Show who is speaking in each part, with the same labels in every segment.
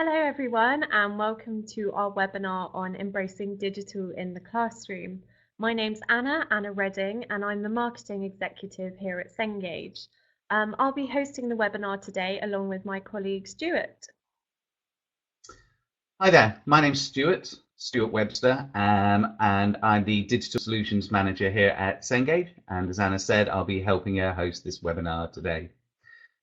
Speaker 1: Hello everyone and welcome to our webinar on embracing digital in the classroom. My name's Anna Redding, and I'm the Marketing Executive here at Cengage. I'll be hosting the webinar today along with my colleague Stuart.
Speaker 2: Hi there, my name's Stuart Webster, and I'm the Digital Solutions Manager here at Cengage. And as Anna said, I'll be helping her host this webinar today.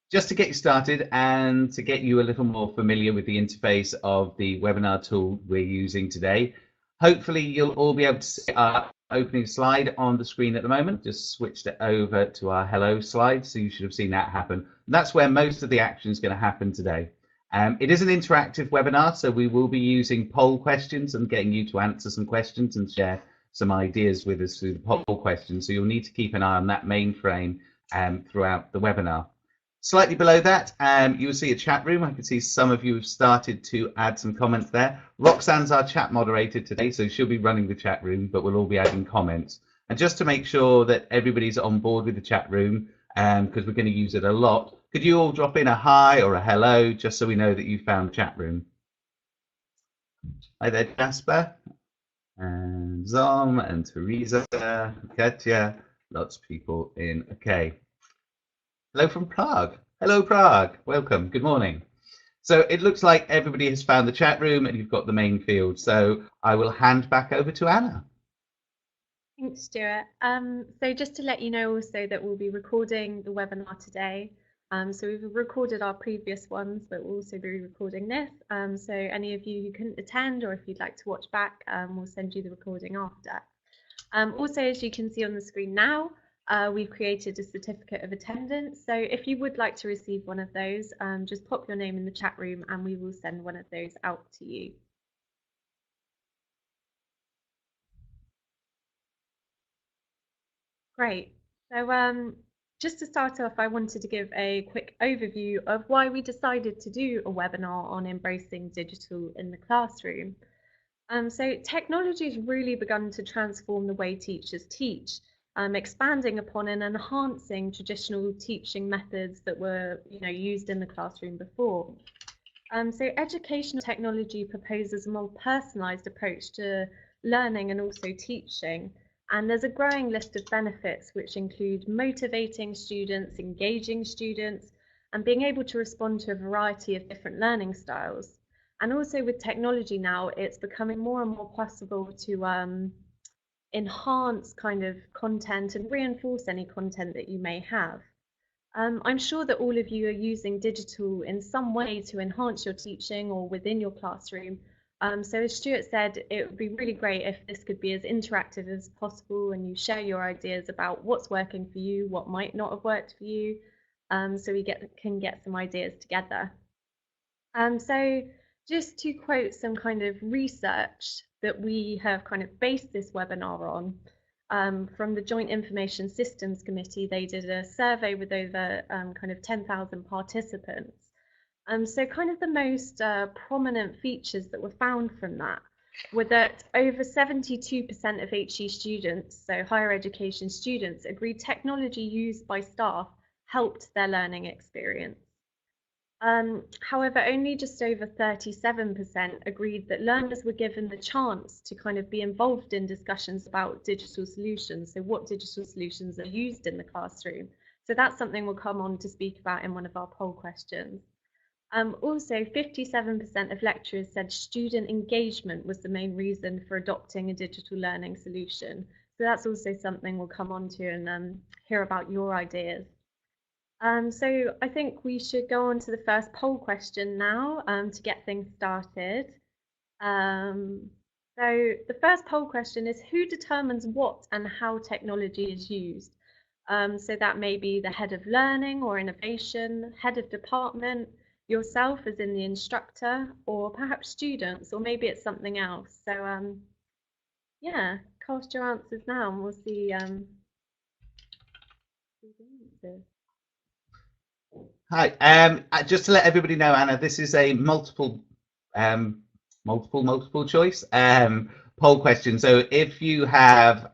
Speaker 2: Just to get you started and to get you a little more familiar with the interface of the webinar tool we're using today, hopefully you'll all be able to see our opening slide on the screen at the moment. Just switched it over to our hello slide, so you should have seen that happen. That's where most of the action is going to happen today. It is an interactive webinar, so we will be using poll questions and getting you to answer some questions and share some ideas with us through the poll questions. So you'll need to keep an eye on that main frame throughout the webinar. Slightly below that, you will see a chat room. I can see some of you have started to add some comments there. Roxanne's our chat moderator today, so she'll be running the chat room, but we'll all be adding comments. And just to make sure that everybody's on board with the chat room, because we're going to use it a lot, could you all drop in a hi or a hello, just so we know that you found the chat room? Hi there, Jasper, and Zom, and Teresa, Katya, lots of people in. Okay. Hello from Prague. Hello, Prague. Welcome. Good morning. So it looks like everybody has found the chat room and you've got the main field. So I will hand back over to Anna.
Speaker 1: Thanks, Stuart. So just to let you know also that we'll be recording the webinar today. So we've recorded our previous ones, but we'll also be recording this. So any of you who couldn't attend, or if you'd like to watch back, we'll send you the recording after. Also, as you can see on the screen now, we've created a certificate of attendance. So if you would like to receive one of those, just pop your name in the chat room and we will send one of those out to you. Great. So just to start off, I wanted to give a quick overview of why we decided to do a webinar on embracing digital in the classroom. So technology has really begun to transform the way teachers teach. Expanding upon and enhancing traditional teaching methods that were used in the classroom before. So educational technology proposes a more personalised approach to learning and also teaching. And there's a growing list of benefits which include motivating students, engaging students, and being able to respond to a variety of different learning styles. And also with technology now, it's becoming more and more possible to enhance kind of content and reinforce any content that you may have. I'm sure that all of you are using digital in some way to enhance your teaching or within your classroom. So as Stuart said, it would be really great if this could be as interactive as possible and you share your ideas about what's working for you, what might not have worked for you, so we can get some ideas together. So just to quote some kind of research that we have kind of based this webinar on, from the Joint Information Systems Committee. They did a survey with over kind of 10,000 participants. So kind of the most prominent features that were found from that were that over 72% of HE students, so higher education students, agreed technology used by staff helped their learning experience. However, only just over 37% agreed that learners were given the chance to kind of be involved in discussions about digital solutions, so what digital solutions are used in the classroom. So that's something we'll come on to speak about in one of our poll questions. Also, 57% of lecturers said student engagement was the main reason for adopting a digital learning solution. So that's also something we'll come on to and hear about your ideas. So I think we should go on to the first poll question now to get things started. So the first poll question is, who determines what and how technology is used? So that may be the head of learning or innovation, head of department, yourself as in the instructor, or perhaps students, or maybe it's something else. So yeah, cast your answers now and we'll see.
Speaker 2: Hi, just to let everybody know, Anna, this is a multiple choice poll question. So if you have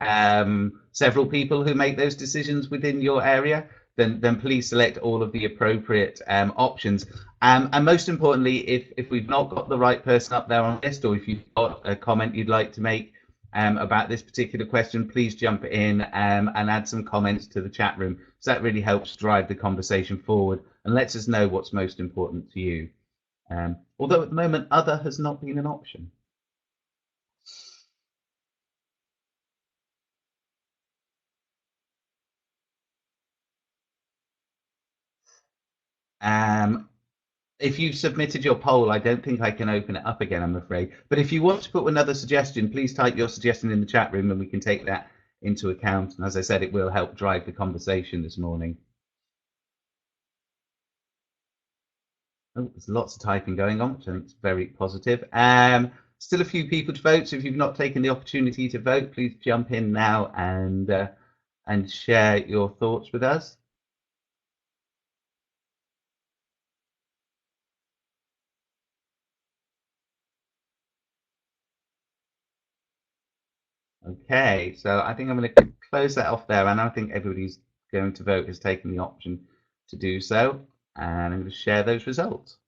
Speaker 2: several people who make those decisions within your area, then please select all of the appropriate options. And most importantly, if we've not got the right person up there on the list, or if you've got a comment you'd like to make about this particular question, please jump in and add some comments to the chat room. So that really helps drive the conversation forward and lets us know what's most important to you. Although at the moment, other has not been an option. If you've submitted your poll, I don't think I can open it up again, I'm afraid. But if you want to put another suggestion, please type your suggestion in the chat room and we can take that into account. And as I said, it will help drive the conversation this morning. Oh, there's lots of typing going on, which I think is very positive. Still a few people to vote, so if you've not taken the opportunity to vote, please jump in now and share your thoughts with us. Okay, so I think I'm going to close that off there, and I think everybody's going to vote has taken the option to do so, and I'm going to share those results.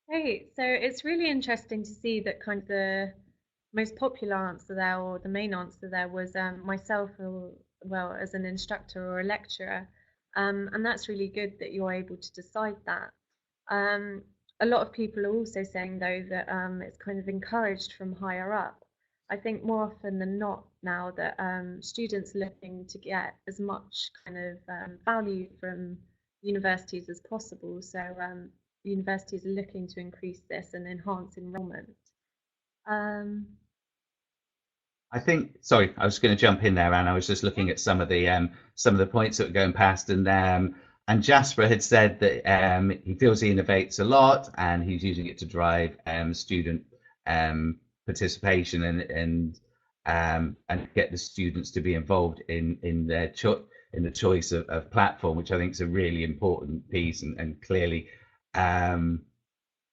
Speaker 1: Great. So it's really interesting to see that kind of the most popular answer there, or the main answer there, was myself, or, well, as an instructor or a lecturer. And that's really good that you're able to decide that. A lot of people are also saying, though, that it's kind of encouraged from higher up. I think more often than not now that students are looking to get as much kind of value from universities as possible. So universities are looking to increase this and enhance enrollment.
Speaker 2: I think, sorry, I was going to jump in there, and I was just looking at some of the points that were going past, and Jasper had said that he feels he innovates a lot, and he's using it to drive student participation and get the students to be involved in their in the choice of platform, which I think is a really important piece, and clearly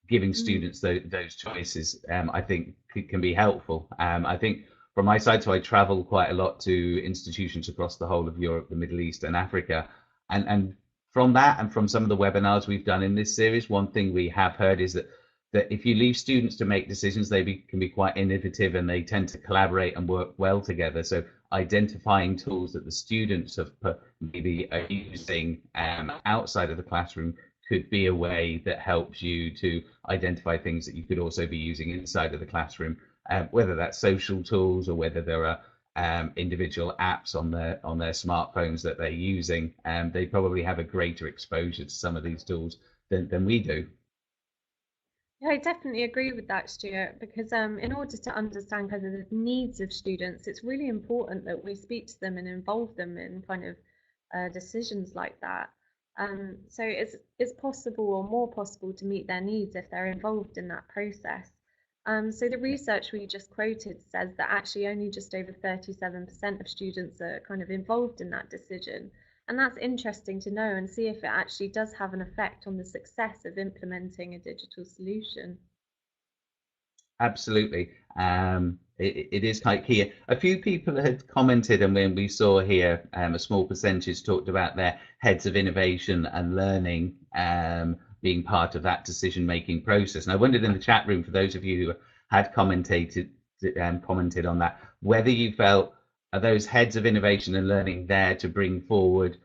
Speaker 2: giving students those choices, I think can be helpful. I think from my side, so I travel quite a lot to institutions across the whole of Europe, the Middle East, and Africa, and from that, and from some of the webinars we've done in this series, one thing we have heard is that if you leave students to make decisions, they can be quite innovative, and they tend to collaborate and work well together. So identifying tools that the students have maybe are using outside of the classroom could be a way that helps you to identify things that you could also be using inside of the classroom, whether that's social tools or whether there are individual apps on their smartphones that they're using. They probably have a greater exposure to some of these tools than we do.
Speaker 1: Yeah, I definitely agree with that, Stuart, because in order to understand kind of the needs of students, it's really important that we speak to them and involve them in kind of decisions like that. So it's possible, or more possible, to meet their needs if they're involved in that process. So the research we just quoted says that actually only just over 37% of students are kind of involved in that decision. And that's interesting to know and see if it actually does have an effect on the success of implementing a digital solution.
Speaker 2: Absolutely. It is quite key. A few people had commented, and when we saw here, a small percentage talked about their heads of innovation and learning being part of that decision-making process. And I wondered in the chat room, for those of you who had commented on that, whether you felt, are those heads of innovation and learning there to bring forward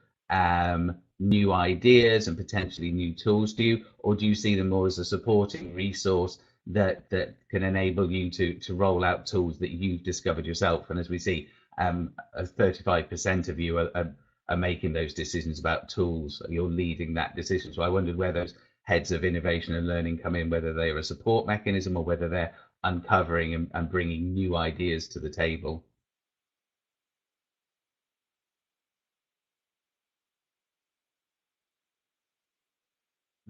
Speaker 2: new ideas and potentially new tools to you, or do you see them more as a supporting resource that can enable you to roll out tools that you've discovered yourself? And as we see, 35% of you are making those decisions about tools. You're leading that decision. So I wondered where those heads of innovation and learning come in, whether they're a support mechanism or whether they're uncovering and bringing new ideas to the table.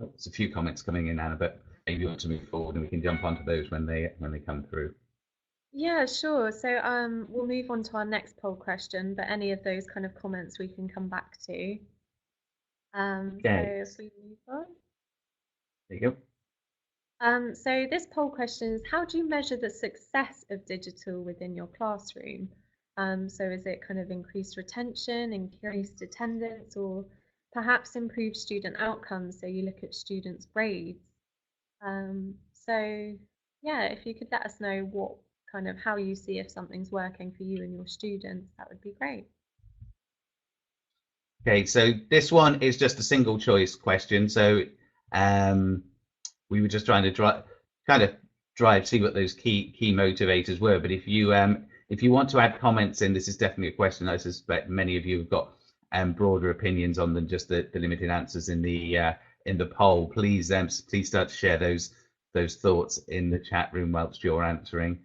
Speaker 2: Oh, there's a few comments coming in, Anna, but maybe you want to move forward and we can jump onto those when they come through.
Speaker 1: Yeah, sure. So we'll move on to our next poll question, but any of those kind of comments we can come back to.
Speaker 2: Okay.
Speaker 1: So if we move on.
Speaker 2: There you go.
Speaker 1: So this poll question is, how do you measure the success of digital within your classroom? So is it kind of increased retention, increased attendance, or perhaps improved student outcomes? So you look at students' grades. So yeah, if you could let us know what kind of how you see if something's working for you and your students, that would be great.
Speaker 2: Okay, so this one is just a single choice question. So we were just trying to drive, see what those key motivators were. But if you want to add comments in, this is definitely a question I suspect many of you have got broader opinions on than just the limited answers in the poll. Please please start to share those thoughts in the chat room whilst you're answering.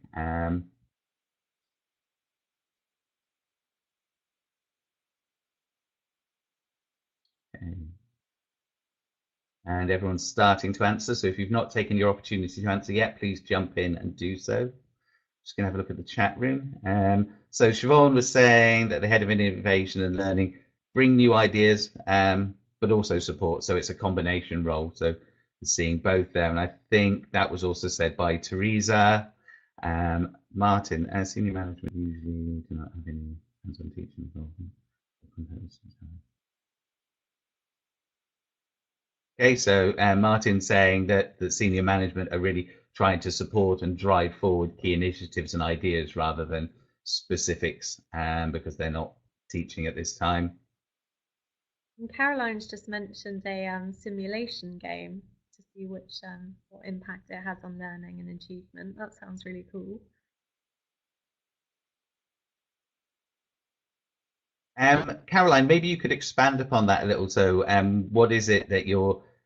Speaker 2: Okay. And everyone's starting to answer. So if you've not taken your opportunity to answer yet, please jump in and do so. Just going to have a look at the chat room. So Siobhan was saying that the head of innovation and learning bring new ideas, but also support. So it's a combination role. So seeing both there. And I think that was also said by Teresa. Martin, senior management usually do not have any hands-on teaching involvement. Okay, so Martin's saying that the senior management are really trying to support and drive forward key initiatives and ideas rather than specifics, because they're not teaching at this time.
Speaker 1: And Caroline's just mentioned a simulation game to see what impact it has on learning and achievement. That sounds really cool.
Speaker 2: Caroline, maybe you could expand upon that a little. So what is it that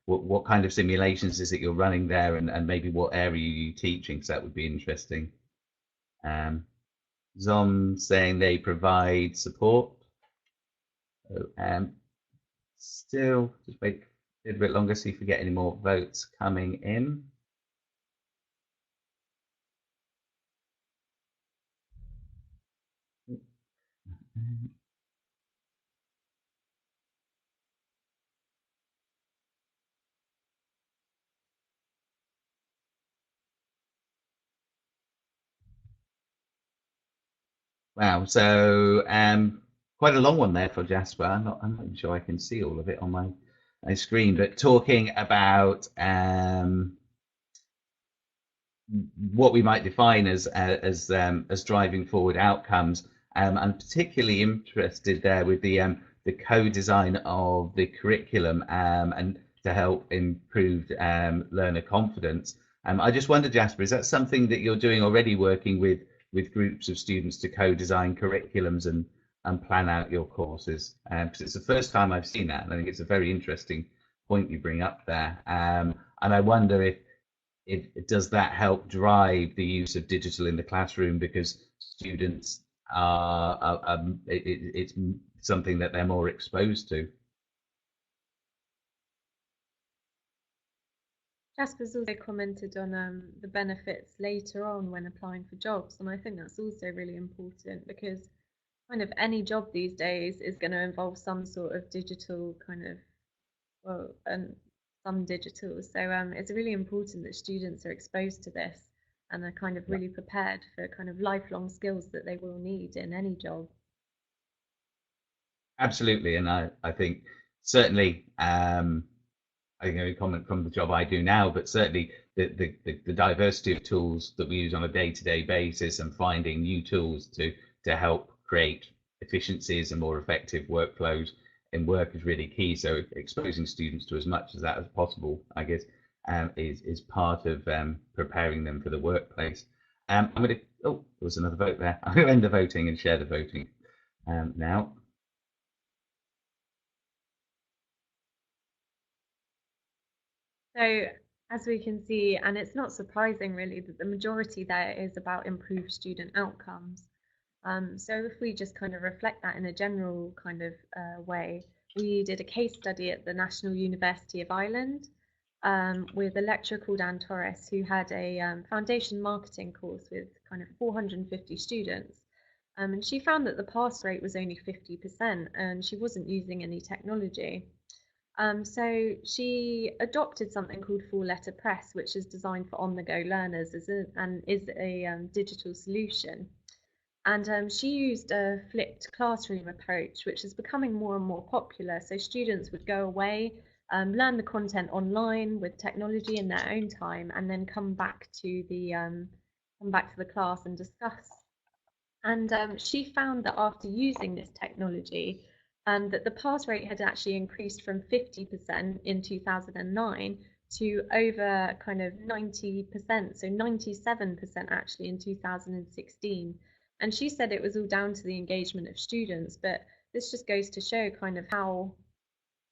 Speaker 2: what kind of simulations is it you're running there, and maybe what area are you teaching? Because that would be interesting. Zom saying they provide support. Still, just wait a little bit longer, see if we get any more votes coming in. Wow, so quite a long one there for Jasper. I'm not even sure I can see all of it on my screen, but talking about what we might define as driving forward outcomes. I'm particularly interested there with the co-design of the curriculum and to help improve learner confidence. I just wonder, Jasper, is that something that you're doing already, working with groups of students to co-design curriculums and plan out your courses? Because it's the first time I've seen that, and I think it's a very interesting point you bring up there. And I wonder if does that help drive the use of digital in the classroom, because students it's something that they're more exposed to.
Speaker 1: Jasper's also commented on the benefits later on when applying for jobs, and I think that's also really important because kind of any job these days is going to involve some sort of digital kind of, well, and some digital. So it's really important that students are exposed to this and are kind of really prepared for kind of lifelong skills that they will need in any job.
Speaker 2: Absolutely, and I think certainly I can only comment from the job I do now, but certainly the diversity of tools that we use on a day-to-day basis and finding new tools to help create efficiencies and more effective workflows in work is really key. So exposing students to as much of that as possible, I guess, is part of preparing them for the workplace. I'm going to, oh, there was another vote there. I'm going to end the voting and share the voting now.
Speaker 1: So as we can see, and it's not surprising really that the majority there is about improved student outcomes. So if we just kind of reflect that in a general kind of way, we did a case study at the National University of Ireland with a lecturer called Anne Torres, who had a foundation marketing course with kind of 450 students. And she found that the pass rate was only 50% and she wasn't using any technology. So she adopted something called Four Letter Press, which is designed for on-the-go learners and is a digital solution. And she used a flipped classroom approach, which is becoming more and more popular. So students would go away, learn the content online with technology in their own time, and then come back to the class and discuss. And she found that after using this technology, that the pass rate had actually increased from 50% in 2009 to over kind of 90%, so 97% actually in 2016. And she said it was all down to the engagement of students, but this just goes to show kind of how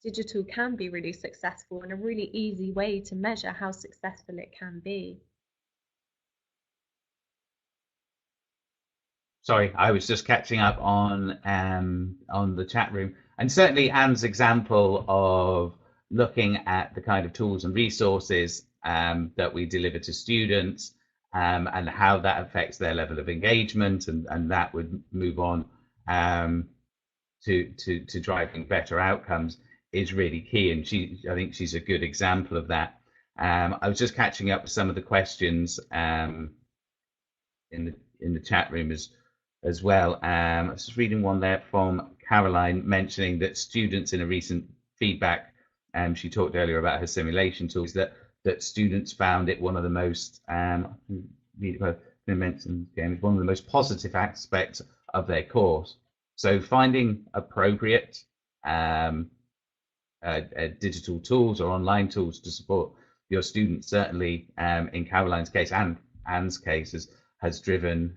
Speaker 1: digital can be really successful and a really easy way to measure how successful it can be.
Speaker 2: Sorry, I was just catching up on the chat room, and certainly Anne's example of looking at the kind of tools and resources that we deliver to students, and how that affects their level of engagement, and that would move on to driving better outcomes is really key. And I think she's a good example of that. I was just catching up with some of the questions in the chat room as well. I was just reading one there from Caroline mentioning that students in a recent feedback, she talked earlier about her simulation tools, that students found it one of the most one of the most positive aspects of their course. So finding appropriate digital tools or online tools to support your students, certainly in Caroline's case and Anne's case, has driven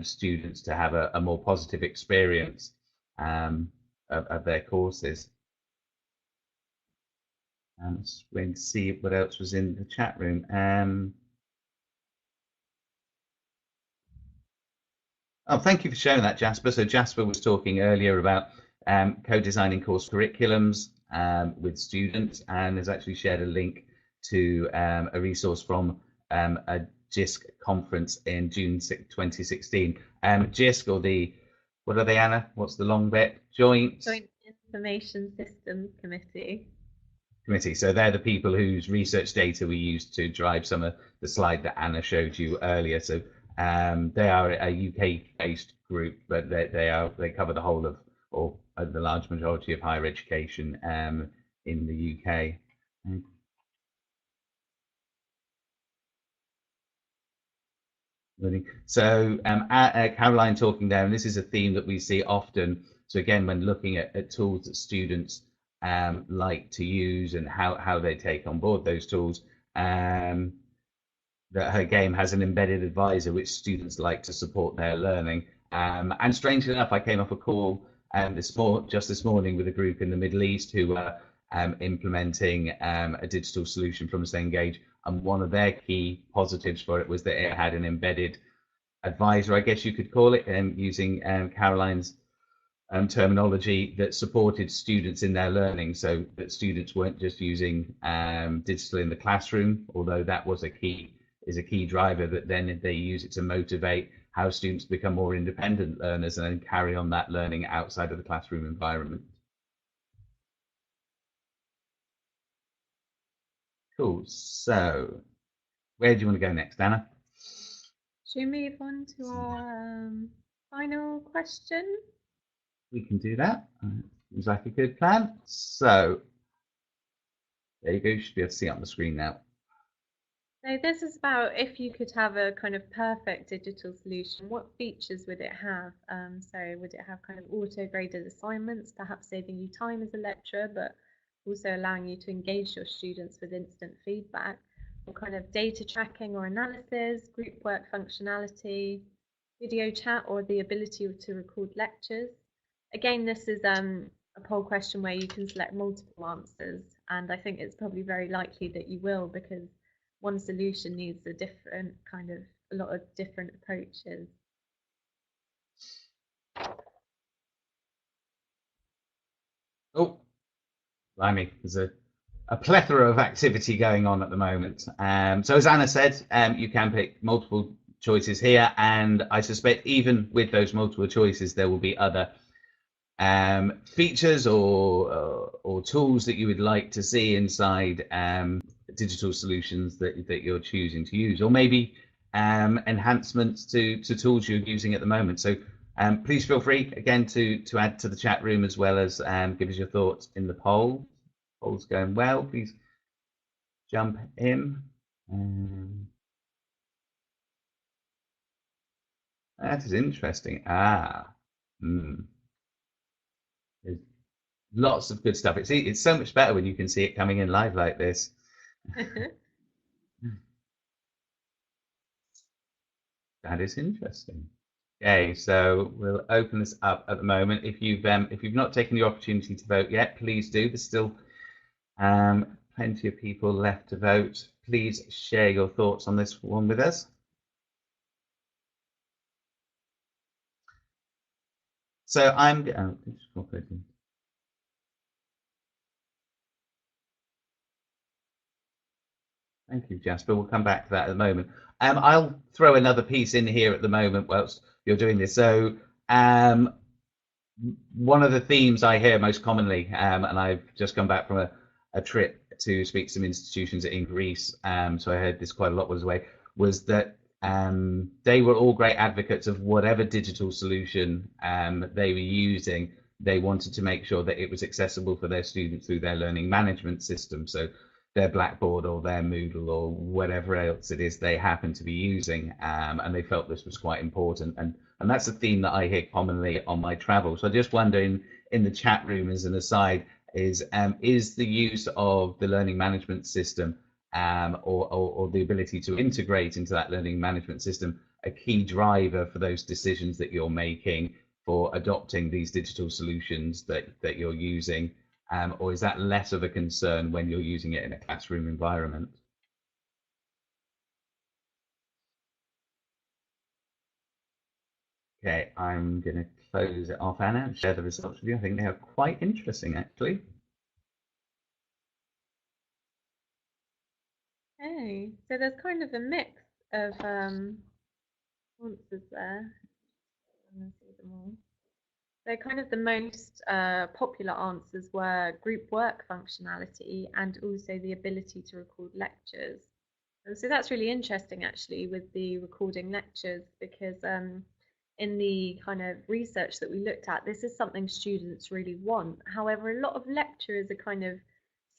Speaker 2: students to have a more positive experience of their courses. Let's wait and see what else was in the chat room. Oh, thank you for sharing that, Jasper. So Jasper was talking earlier about co-designing course curriculums with students, and has actually shared a link to a resource from a JISC conference in June 2016. JISC, or what are they, Anna? What's the long bit? Joint
Speaker 1: Information Systems Committee.
Speaker 2: So they're the people whose research data we used to drive some of the slide that Anna showed you earlier. So they are a UK-based group, but they cover the whole of, or the large majority of higher education in the UK. So Caroline talking there, and this is a theme that we see often. So again, when looking at tools that students like to use and how they take on board those tools, that her game has an embedded advisor which students like to support their learning. And strangely enough, I came off a call just this morning with a group in the Middle East who were implementing a digital solution from Cengage, and one of their key positives for it was that it had an embedded advisor, I guess you could call it, using Caroline's terminology, that supported students in their learning, so that students weren't just using digital in the classroom, although that was a key driver, that then they use it to motivate how students become more independent learners and then carry on that learning outside of the classroom environment. Cool. So where do you want to go next, Anna?
Speaker 1: Should we move on to our final question?
Speaker 2: We can do that. Seems like a good plan. So there you go. You should be able to see it on the screen now.
Speaker 1: So this is about, if you could have a kind of perfect digital solution, what features would it have? So would it have kind of auto-graded assignments, perhaps saving you time as a lecturer, but also allowing you to engage your students with instant feedback, or kind of data tracking or analysis, group work functionality, video chat, or the ability to record lectures? Again, this is a poll question where you can select multiple answers, and I think it's probably very likely that you will, because one solution needs a lot of different approaches.
Speaker 2: Oh, blimey, there's a plethora of activity going on at the moment. So as Anna said, you can pick multiple choices here, and I suspect even with those multiple choices, there will be other features or tools that you would like to see inside digital solutions that you're choosing to use, or maybe enhancements to tools you're using at the moment. So Please feel free again to add to the chat room, as well as give us your thoughts in the poll. Poll's going well. Please jump in. That is interesting. There's lots of good stuff. It's so much better when you can see it coming in live like this. That is interesting. Okay, so we'll open this up at the moment. If you've not taken the opportunity to vote yet, please do. There's still plenty of people left to vote. Please share your thoughts on this one with us. So I'm Thank you, Jasper. We'll come back to that at the moment. I'll throw another piece in here at the moment whilst you're doing this. So one of the themes I hear most commonly, and I've just come back from a trip to speak to some institutions in Greece, so I heard this quite a lot was that they were all great advocates of whatever digital solution they were using. They wanted to make sure that it was accessible for their students through their learning management system. So their Blackboard or their Moodle or whatever else it is they happen to be using, and they felt this was quite important. And that's a theme that I hear commonly on my travels. So I just wonder in the chat room, as an aside, is the use of the learning management system or the ability to integrate into that learning management system a key driver for those decisions that you're making for adopting these digital solutions that you're using? Or is that less of a concern when you're using it in a classroom environment? Okay, I'm going to close it off, Anna, and share the results with you. I think they are quite interesting, actually.
Speaker 1: Okay, so there's kind of a mix of answers there. I'm going to see them all. So kind of the most popular answers were group work functionality and also the ability to record lectures. And so that's really interesting, actually, with the recording lectures, because in the kind of research that we looked at, this is something students really want. However, a lot of lecturers are kind of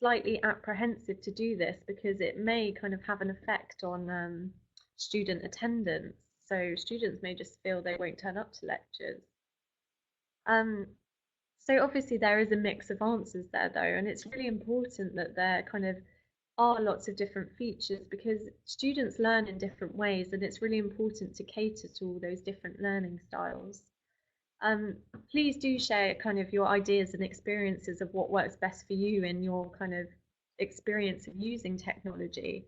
Speaker 1: slightly apprehensive to do this because it may kind of have an effect on student attendance. So students may just feel they won't turn up to lectures. So obviously there is a mix of answers there, though, and it's really important that there kind of are lots of different features because students learn in different ways, and it's really important to cater to all those different learning styles. Please do share kind of your ideas and experiences of what works best for you in your kind of experience of using technology.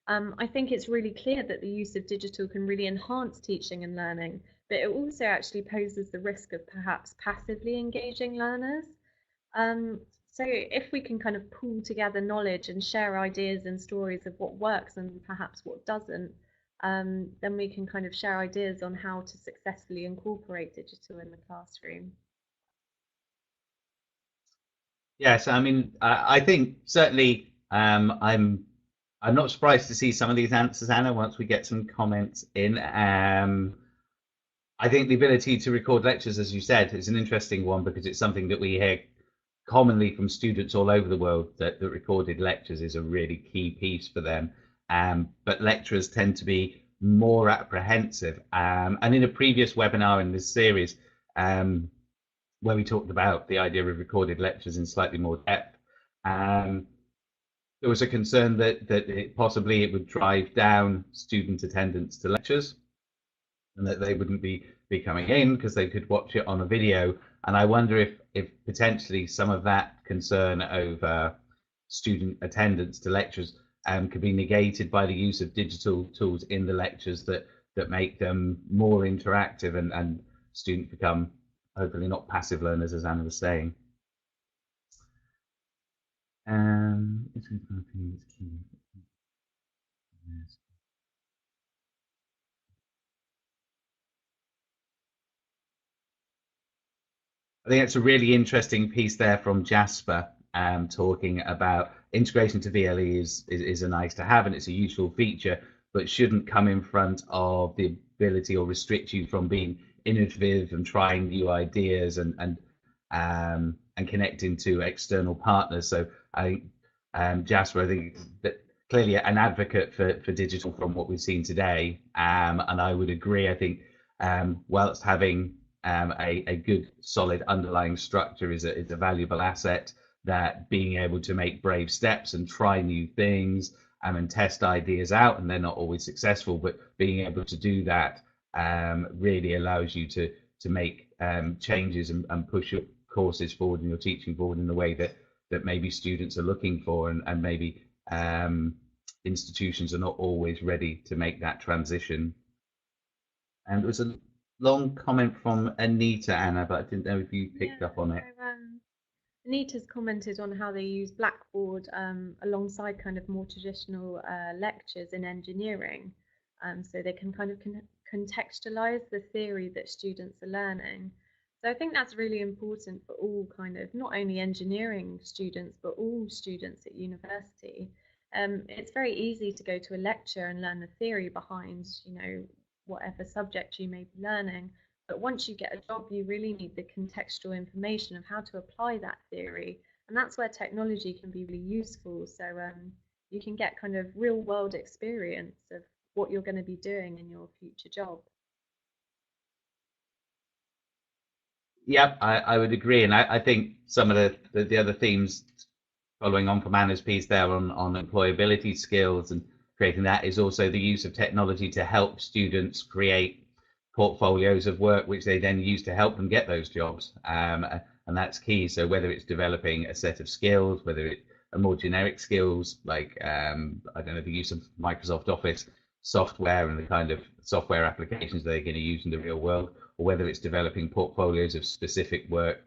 Speaker 1: I think it's really clear that the use of digital can really enhance teaching and learning, but it also actually poses the risk of perhaps passively engaging learners. So if we can kind of pool together knowledge and share ideas and stories of what works and perhaps what doesn't, then we can kind of share ideas on how to successfully incorporate digital in the classroom.
Speaker 2: Yes, I mean, I think certainly I'm not surprised to see some of these answers, Anna, once we get some comments in. I think the ability to record lectures, as you said, is an interesting one because it's something that we hear commonly from students all over the world, that recorded lectures is a really key piece for them. But lecturers tend to be more apprehensive. And in a previous webinar in this series, where we talked about the idea of recorded lectures in slightly more depth, there was a concern that possibly it would drive down student attendance to lectures and that they wouldn't be coming in because they could watch it on a video. And I wonder if potentially some of that concern over student attendance to lectures could be negated by the use of digital tools in the lectures that make them more interactive and students become hopefully not passive learners, as Anna was saying. I think it's a really interesting piece there from Jasper, talking about integration to VLE is a nice to have and it's a useful feature, but shouldn't come in front of the ability or restrict you from being innovative and trying new ideas and connecting to external partners. So I Jasper, I think that clearly an advocate for digital from what we've seen today, and I would agree. I think whilst having a good solid underlying structure is a valuable asset, that being able to make brave steps and try new things and test ideas out, and they're not always successful, but being able to do that really allows you to make changes and push your courses forward and your teaching forward in the way that maybe students are looking for, and maybe institutions are not always ready to make that transition. And there was a long comment from Anita, Anna, but I didn't know if you picked up on it.
Speaker 1: So, Anita's commented on how they use Blackboard alongside kind of more traditional lectures in engineering, so they can kind of contextualize the theory that students are learning. So I think that's really important for all kind of, not only engineering students, but all students at university. It's very easy to go to a lecture and learn the theory behind, you know, whatever subject you may be learning. But once you get a job, you really need the contextual information of how to apply that theory. And that's where technology can be really useful. So you can get kind of real world experience of what you're going to be doing in your future job.
Speaker 2: Yep, I would agree. And I think some of the other themes following on from Anna's piece there on employability skills and creating that is also the use of technology to help students create portfolios of work which they then use to help them get those jobs, and that's key. So whether it's developing a set of skills, whether it's a more generic skills like I don't know, the use of Microsoft Office software and the kind of software applications they're going to use in the real world, or whether it's developing portfolios of specific work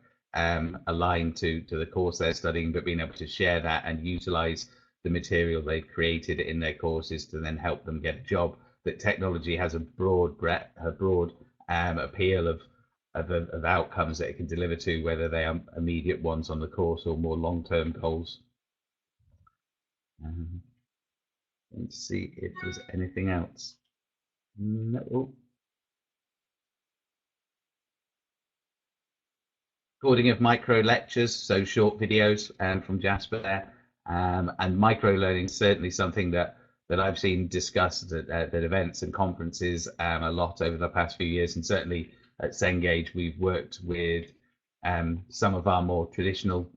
Speaker 2: aligned to the course they're studying, but being able to share that and utilize the material they've created in their courses to then help them get a job. That technology has a broad appeal of outcomes that it can deliver to, whether they are immediate ones on the course or more long-term goals. Let's see if there's anything else. No. Recording of micro lectures, so short videos from Jasper there, and micro learning is certainly something that I've seen discussed at events and conferences a lot over the past few years, and certainly at Cengage we've worked with some of our more traditional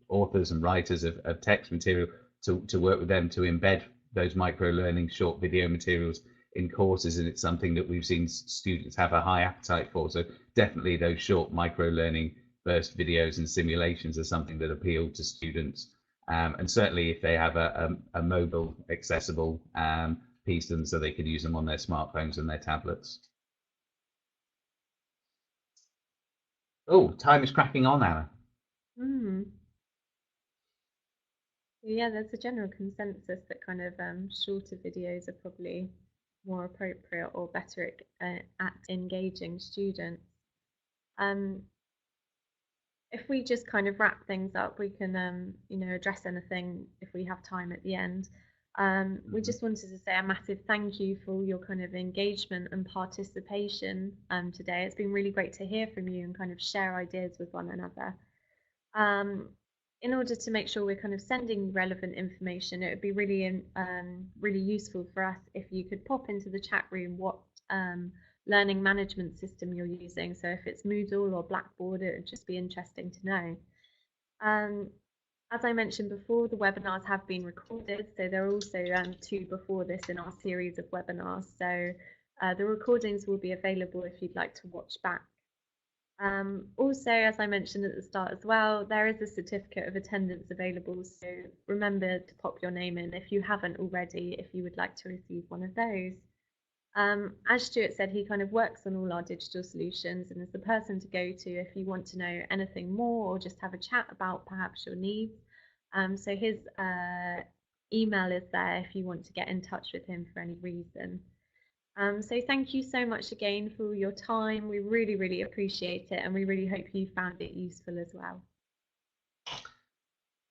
Speaker 2: authors and writers of text material to work with them to embed those micro learning short video materials in courses, and it's something that we've seen students have a high appetite for. So definitely those short micro learning burst videos and simulations are something that appeal to students, and certainly if they have a mobile accessible piece to them so they can use them on their smartphones and their tablets. Oh, time is cracking on, Anna.
Speaker 1: Yeah, there's a general consensus that kind of shorter videos are probably more appropriate or better at engaging students. If we just kind of wrap things up, we can you know, address anything if we have time at the end. We just wanted to say a massive thank you for your kind of engagement and participation today. It's been really great to hear from you and kind of share ideas with one another. In order to make sure we're kind of sending relevant information, it would be really really useful for us if you could pop into the chat room what learning management system you're using. So if it's Moodle or Blackboard, it would just be interesting to know. As I mentioned before, the webinars have been recorded, so there are also 2 before this in our series of webinars. So the recordings will be available if you'd like to watch back. Also, as I mentioned at the start as well, there is a certificate of attendance available, so remember to pop your name in if you haven't already, if you would like to receive one of those. As Stuart said, he kind of works on all our digital solutions and is the person to go to if you want to know anything more or just have a chat about perhaps your needs. So his email is there if you want to get in touch with him for any reason. So thank you so much again for your time. We really, really appreciate it, and we really hope you found it useful as well.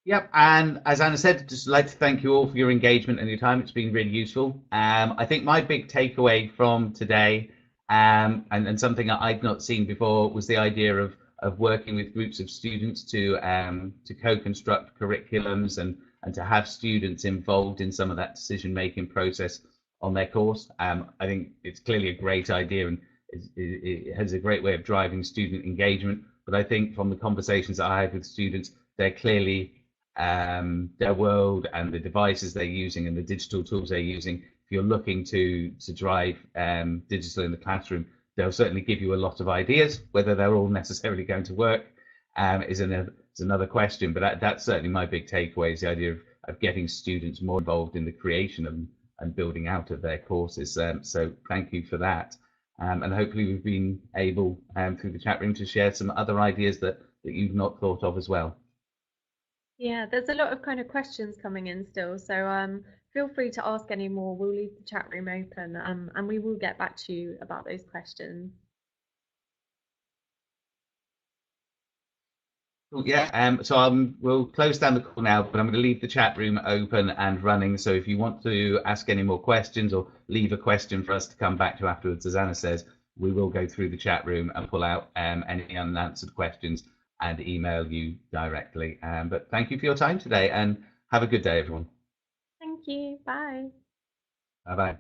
Speaker 2: Yep, and as Anna said, just like to thank you all for your engagement and your time. It's been really useful. I think my big takeaway from today, and something that I'd not seen before, was the idea of working with groups of students to co-construct curriculums and to have students involved in some of that decision-making process on their course. I think it's clearly a great idea, and it has a great way of driving student engagement. But I think from the conversations that I had with students, they're clearly their world and the devices they're using and the digital tools they're using. If you're looking to drive digital in the classroom, they'll certainly give you a lot of ideas. Whether they're all necessarily going to work is another question. But that's certainly my big takeaway, is the idea of getting students more involved in the creation and building out of their courses. So thank you for that. And hopefully we've been able through the chat room to share some other ideas that you've not thought of as well.
Speaker 1: Yeah, there's a lot of kind of questions coming in still, so feel free to ask any more. We'll leave the chat room open, and we will get back to you about those questions.
Speaker 2: Yeah, so we'll close down the call now, but I'm going to leave the chat room open and running. So if you want to ask any more questions or leave a question for us to come back to afterwards, as Anna says, we will go through the chat room and pull out any unanswered questions and email you directly. But thank you for your time today, and have a good day, everyone.
Speaker 1: Thank you. Bye.
Speaker 2: Bye bye.